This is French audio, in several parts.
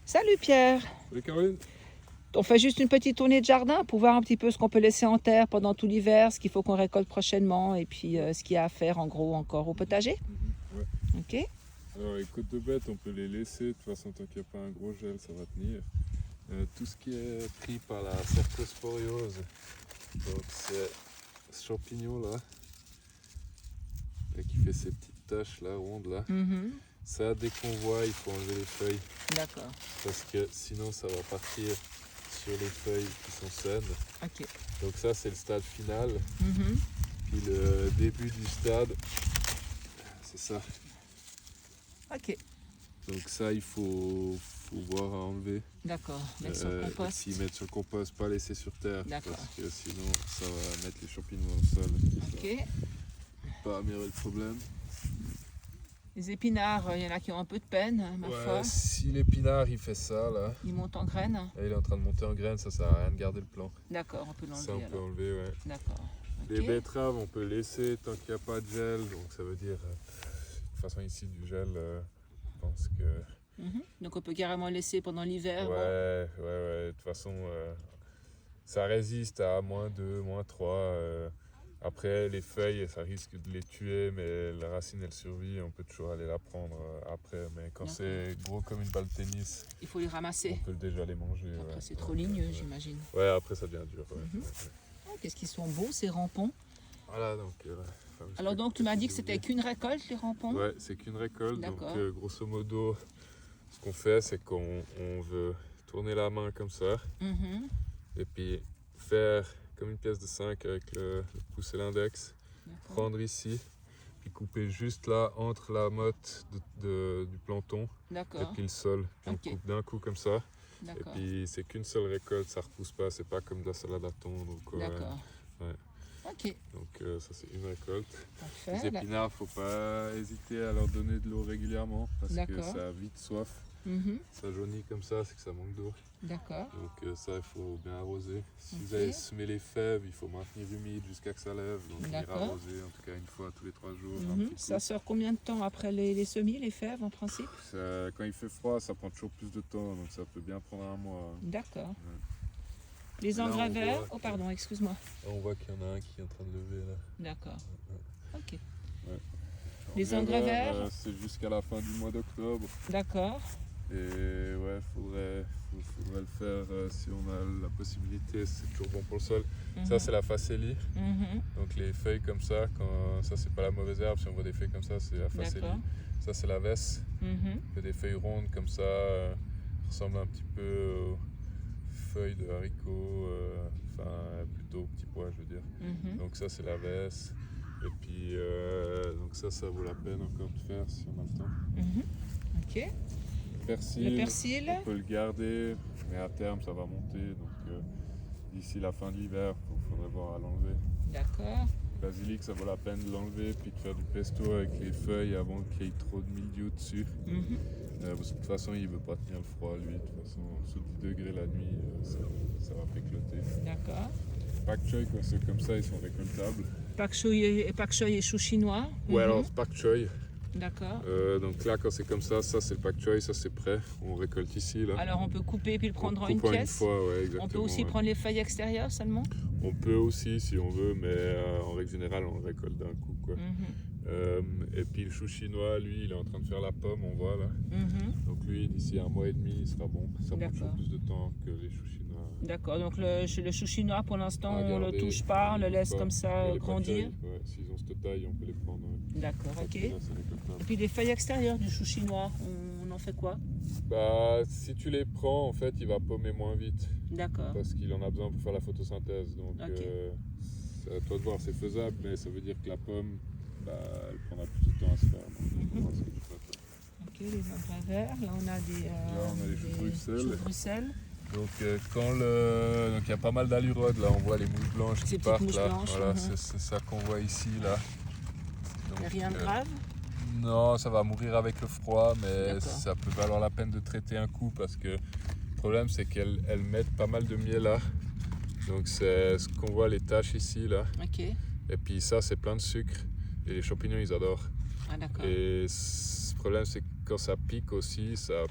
Salut Pierre. Salut Caroline. On fait juste une petite tournée de jardin pour voir un petit peu ce qu'on peut laisser en terre pendant tout l'hiver, ce qu'il faut qu'on récolte prochainement et puis ce qu'il y a à faire en gros encore au potager. Ouais. Ok. Alors les côtes de bêtes, on peut les laisser, de toute façon tant qu'il n'y a pas un gros gel, ça va tenir. Tout ce qui est pris par la cercosporiose, donc c'est ce champignon là, qui fait ces petites taches là, rondes là. Ça, dès qu'on voit, il faut enlever les feuilles. D'accord. Parce que sinon ça va partir sur les feuilles qui sont saines. Ok. Donc ça c'est le stade final. Puis le début du stade, c'est ça. Ok. Donc ça il faut voir à enlever. D'accord. Mettre sur le compost. Puis mettre sur le compost, pas laisser sur terre. D'accord. Parce que sinon ça va mettre les champignons dans le sol. Ok. Ça va pas améliorer le problème. Les épinards, il y en a qui ont un peu de peine, ma foi. Si l'épinard il fait ça là, Ils montent en graines. là, il est en train de monter en graines, ça sert à rien de garder le plant. D'accord, on peut l'enlever. Ça on peut alors. enlever, ouais. D'accord. Les Ok. betteraves on peut laisser tant qu'il n'y a pas de gel, donc ça veut dire, de toute façon ici du gel, je pense que... Donc on peut carrément laisser pendant l'hiver. bon. Ouais, de toute façon ça résiste à -2, -3. Après les feuilles ça risque de les tuer, mais la racine elle survit, on peut toujours aller la prendre après. Mais quand D'accord. c'est gros comme une balle de tennis, Il faut les ramasser. on peut déjà les manger. Après, ouais. c'est trop ligneux, j'imagine. Ouais, après ça devient dur. Ouais. Oh, qu'est-ce qu'ils sont beaux, ces rampons. Voilà, donc... Alors donc, tu m'as dit que c'était qu'une récolte, les rampons. Ouais, c'est qu'une récolte, donc D'accord. grosso modo, ce qu'on fait, c'est qu'on veut tourner la main comme ça, Mhm. et puis faire comme une pièce de 5 avec le pouce et l'index, D'accord. prendre ici, puis couper juste là entre la motte du planton et D'accord. puis le sol. On Ok. coupe d'un coup comme ça, et D'accord. puis c'est qu'une seule récolte, ça repousse pas, c'est pas comme de la salade à thon. Donc, D'accord. ouais. Ok. Donc ça c'est une récolte. Parfait. Les épinards, faut pas hésiter à leur donner de l'eau régulièrement parce que D'accord. ça a vite soif. Mhm. Ça jaunit comme ça, c'est que ça manque d'eau. D'accord. Donc ça, il faut bien arroser. Si vous Ok. avez semé les fèves, il faut maintenir humide jusqu'à que ça lève. Donc venir D'accord. arroser en tout cas une fois tous les 3 jours. Un Mhm. petit coup. Ça sort combien de temps après les semis, les fèves en principe? Quand il fait froid, ça prend toujours plus de temps, donc ça peut bien prendre un mois. D'accord. Les Là, engrais on verts? voit Oh que- pardon, excuse-moi. Là, on voit qu'il y en a un qui est en train de lever là. D'accord. Ok. Alors, Les engrais verts? C'est jusqu'à la fin du mois d'octobre. D'accord. Et ouais, faudrait le faire si on a la possibilité, c'est toujours bon pour le sol. Ça c'est la facélie, Mhm. donc les feuilles comme ça, ça c'est pas la mauvaise herbe, si on voit des feuilles comme ça c'est la facélie. D'accord. Ça c'est la vesse, Mhm. il y a des feuilles rondes comme ça, ressemblent un petit peu aux feuilles de haricots, enfin plutôt aux petits pois je veux dire. Mhm. Donc ça c'est la vesse, et puis donc ça vaut la peine encore de faire si on a le temps. Mhm. Ok. Persil, Le persil? on peut le garder, mais à terme ça va monter, donc d'ici la fin de l'hiver, il faudrait voir à l'enlever. D'accord. Le basilic, ça vaut la peine de l'enlever, puis de faire du pesto avec les feuilles avant qu'il y ait trop de mildiou dessus. Mhm. Parce que de toute façon, il ne veut pas tenir le froid, lui. De toute façon, en dessous de 10 degrés la nuit, ça va pécloter. D'accord. Pak choy, quand c'est comme ça, ils sont récoltables. Pak choy et chou chinois. Ou alors pak choy. D'accord. Donc là, quand c'est comme ça c'est le pak choy, ça c'est prêt. On récolte ici. Là. Alors on peut couper puis le prendre en On une coupe pièce. fois, ouais, exactement. On peut aussi ouais. prendre les feuilles extérieures seulement. On peut aussi si on veut, mais en règle générale, on le récolte d'un coup. Quoi. Et puis le chou chinois, lui, il est en train de faire la pomme, on voit là. Mhm. Donc lui, d'ici 1 mois et demi, il sera bon. Ça prend toujours D'accord. plus de temps que les choux chinois. D'accord. Donc le chou chinois pour l'instant on le Regardez, touche pas, on le laisse pas. comme ça Les grandir. patailles, ouais, s'ils ont cette taille, on peut les prendre. Ouais. D'accord. Ok. Là, c'est récoltable. Et puis les feuilles extérieures du chou chinois, on en fait quoi? Bah, si tu les prends, en fait, il va pommer moins vite. D'accord. Parce qu'il en a besoin pour faire la photosynthèse. Donc, Ok. c'est à toi de voir, c'est faisable, mais ça veut dire que la pomme, bah, elle prendra plus de temps à se faire. Donc, on va voir ce que tu peux faire. Ok, les engrais verts. Là on a des. on a les choux de Bruxelles. choux de Bruxelles. Donc, donc il y a pas mal d'alurodes, là, on voit les mouches blanches Ces qui petites partent mouches là. blanches, Voilà, mhm. c'est ça qu'on voit ici, là. Il n'y a Donc, rien de grave. non, ça va mourir avec le froid, mais D'accord. ça peut valoir la peine de traiter un coup parce que le problème c'est qu'elles mettent pas mal de miel là. Donc c'est ce qu'on voit, les taches ici là. Ok. Et puis ça c'est plein de sucre et les champignons ils adorent. Ah d'accord. Et ce problème c'est que quand ça pique aussi, ça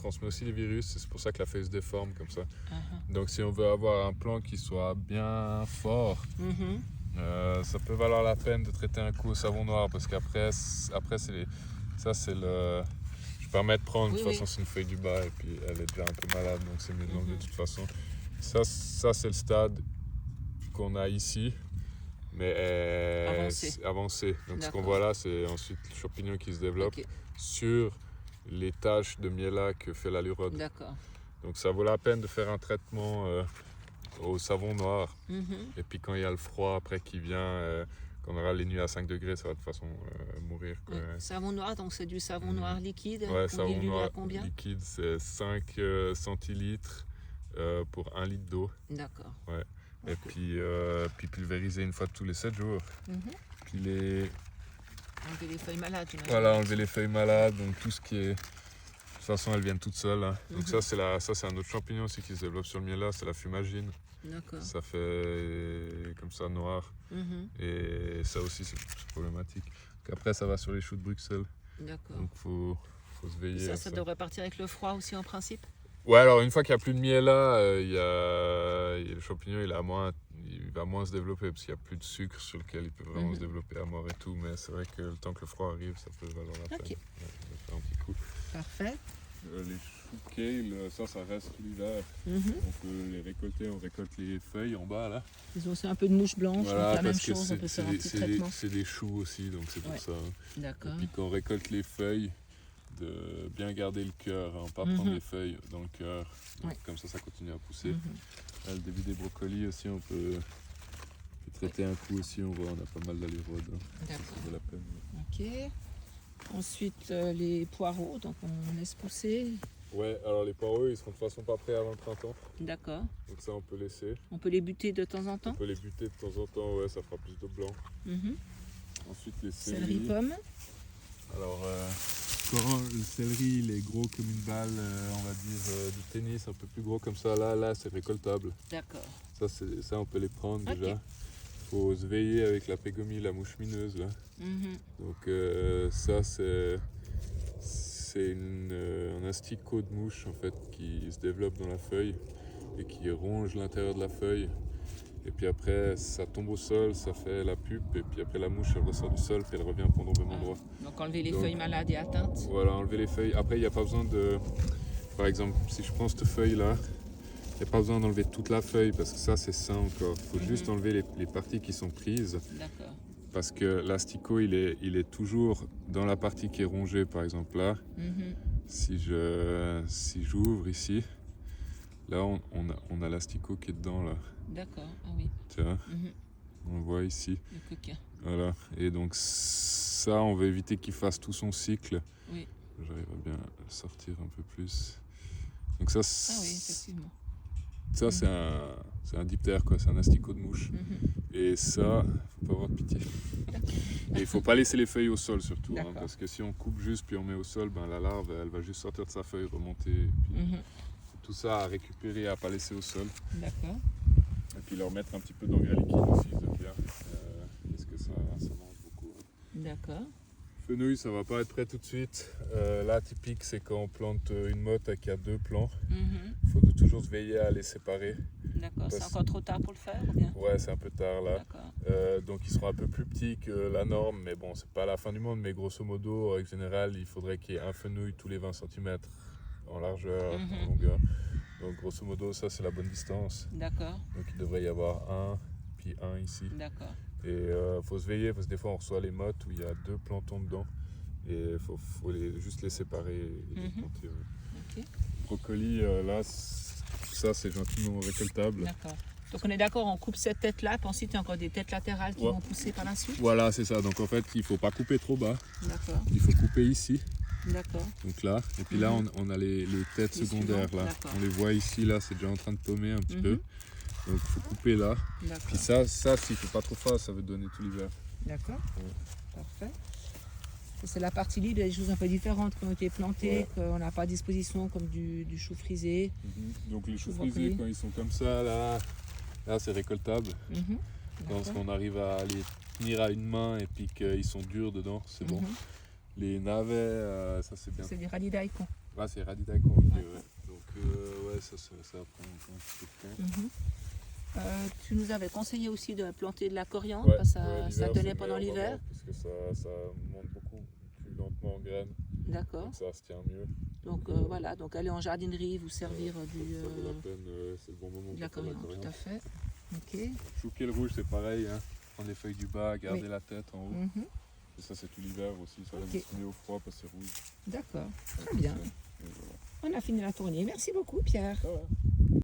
transmet aussi les virus, et c'est pour ça que la feuille se déforme comme ça. Uh-huh. Donc si on veut avoir un plant qui soit bien fort, Mhm. ça peut valoir la peine de traiter un coup au savon noir, parce qu'après ça c'est le... Je permets de prendre, de toute façon c'est une feuille du bas et puis elle est déjà un peu malade, donc c'est mieux de l'enlever de toute façon. Ça c'est le stade qu'on a ici, mais avancé. Donc ce qu'on voit là, c'est ensuite le champignon qui se développe sur les taches de miella que fait la lurode. D'accord. Donc ça vaut la peine de faire un traitement au savon noir. Mhm. Et puis quand il y a le froid après qui vient, quand on aura les nuits à 5 degrés, ça va de toute façon mourir. Quoi. Savon noir, donc c'est du savon noir liquide. Ouais, On savon dilue noir à combien? liquide, c'est 5 centilitres pour 1 litre d'eau. D'accord. Ouais. Et puis pulvériser une fois tous les 7 jours. Mhm. Puis les... Enlever les feuilles malades, j'imagine. Voilà, enlever les feuilles malades, donc tout ce qui est... De toute façon, elles viennent toutes seules. Hein. Donc ça, c'est un autre champignon aussi qui se développe sur le miella, c'est la fumagine. D'accord. Ça fait comme ça noir. Mhm. Et ça aussi, c'est problématique. Donc après, ça va sur les choux de Bruxelles. D'accord. Donc faut se veiller à Ça devrait partir avec le froid aussi en principe? Ouais, alors une fois qu'il n'y a plus de miella, le champignon il va moins se développer parce qu'il n'y a plus de sucre sur lequel il peut vraiment se développer à mort et tout. Mais c'est vrai que le temps que le froid arrive, ça peut valoir la peine. Ouais, on va faire un petit coup. Parfait. Les choux kale, ça reste l'hiver. Mhm. On peut les récolter, on récolte les feuilles en bas là. Ils ont aussi un peu de mouche blanche, Voilà, donc la même parce que chose, on peut faire un petit traitement. c'est des choux aussi, donc c'est pour ça. D'accord. Et puis quand on récolte les feuilles, de bien garder le cœur, hein, pas prendre les feuilles dans le cœur. Comme ça continue à pousser. Là, le début des brocolis aussi, on peut traiter un coup aussi, on voit, on a pas mal d'allurode. Hein. Ça vaut la peine. Ok. Ensuite, les poireaux, donc on laisse pousser. Ouais, alors les poireaux, ils seront de toute façon pas prêts avant le printemps. D'accord. Donc ça, on peut laisser. On peut les buter de temps en temps? On peut les buter de temps en temps, ouais, ça fera plus de blanc. Ensuite, les Céleri pomme. Alors, quand le céleri il est gros comme une balle, on va dire de tennis, un peu plus gros comme ça, là c'est récoltable. D'accord. Ça, on peut les prendre déjà. Il faut se veiller avec la pégomie, la mouche mineuse. Là. Donc ça, c'est un asticot de mouche en fait, qui se développe dans la feuille et qui ronge l'intérieur de la feuille. Et puis après, ça tombe au sol, ça fait la pupe, et puis après la mouche, elle ressort du sol, puis elle revient pendant au même endroit. Donc enlever les feuilles malades et atteintes. Voilà, enlever les feuilles. Après, il n'y a pas besoin de... Par exemple, si je prends cette feuille-là, il n'y a pas besoin d'enlever toute la feuille, parce que ça, c'est sain encore. Il faut juste enlever les parties qui sont prises. D'accord. Parce que l'asticot, il est toujours dans la partie qui est rongée, par exemple là. Si j'ouvre ici, là, on a l'asticot qui est dedans, là. D'accord, ah oui. Tu vois, on le voit ici. Le coquin. Voilà, et donc ça, on va éviter qu'il fasse tout son cycle. Oui. J'arrive à bien le sortir un peu plus. Donc ça, ah oui, effectivement. Ça, c'est un diptère, quoi. C'est un asticot de mouche. Et ça, faut pas avoir de pitié. Et il faut pas laisser les feuilles au sol surtout, hein, parce que si on coupe juste puis on met au sol, ben, la larve, elle va juste sortir de sa feuille, remonter. Et puis, tout ça à récupérer, à pas laisser au sol. D'accord. Et puis leur mettre un petit peu d'engrais liquide aussi, ils aiment bien. Parce que ça mange beaucoup. D'accord. Fenouil, ça va pas être prêt tout de suite. Là, typique, c'est quand on plante une motte qui a 2 plants. Il faut toujours se veiller à les séparer. D'accord, c'est encore trop tard pour le faire ou bien? Ouais, c'est un peu tard là. D'accord. Donc ils seront un peu plus petits que la norme, mais bon, c'est pas la fin du monde. Mais grosso modo, en général, il faudrait qu'il y ait un fenouil tous les 20 cm en largeur, en longueur. Donc grosso modo, ça c'est la bonne distance. D'accord. Donc il devrait y avoir un, puis un ici. D'accord. Et faut se veiller parce que des fois on reçoit les mottes où il y a 2 plantons dedans. Et il faut juste les séparer et les planter. Ouais. Brocoli, là, ça c'est gentiment récoltable. D'accord. Donc on est d'accord, on coupe cette tête-là, puis ensuite il y a encore des têtes latérales qui vont pousser par la suite? Voilà, c'est ça. Donc en fait, il ne faut pas couper trop bas. D'accord. Il faut couper ici. D'accord. Donc là, et puis là on a les têtes secondaires là. On les voit ici, là c'est déjà en train de pommer un petit peu. Donc il faut couper là. Puis ça s'il ne fait pas trop froid, ça veut donner tout l'hiver. D'accord. Parfait. C'est la partie libre, il y a des choses un peu différentes qui ont été plantées, qu'on n'a pas à disposition, comme du chou frisé. Donc les choux frisés, quand ils sont comme ça, là c'est récoltable. Quand on arrive à les tenir à une main et puis qu'ils sont durs dedans, c'est bon. Les navets, ça c'est bien. C'est des radidaicons. Ah, c'est Radidaco, ok, ouais. Donc, ouais, ça prend un petit peu de temps. Tu nous avais conseillé aussi de planter de la coriandre, Ouais, parce que ouais, ça l'hiver, tenait c'est le pendant meilleur l'hiver. moment, parce que ça monte beaucoup plus lentement en graines, D'accord. donc ça se tient mieux. Donc voilà, donc aller en jardinerie, vous servir Ça vaut la peine, c'est le bon moment de la pour faire coriandre, tout à fait. Ok. Chouquet le rouge, c'est pareil, hein. Prendre les feuilles du bas, garder Oui. la tête en haut. Mhm. Et ça, c'est tout l'hiver aussi, ça Ok. résiste mieux au froid parce que c'est rouge. D'accord, très bien. Et voilà. On a fini la tournée. Merci beaucoup, Pierre. Ça va.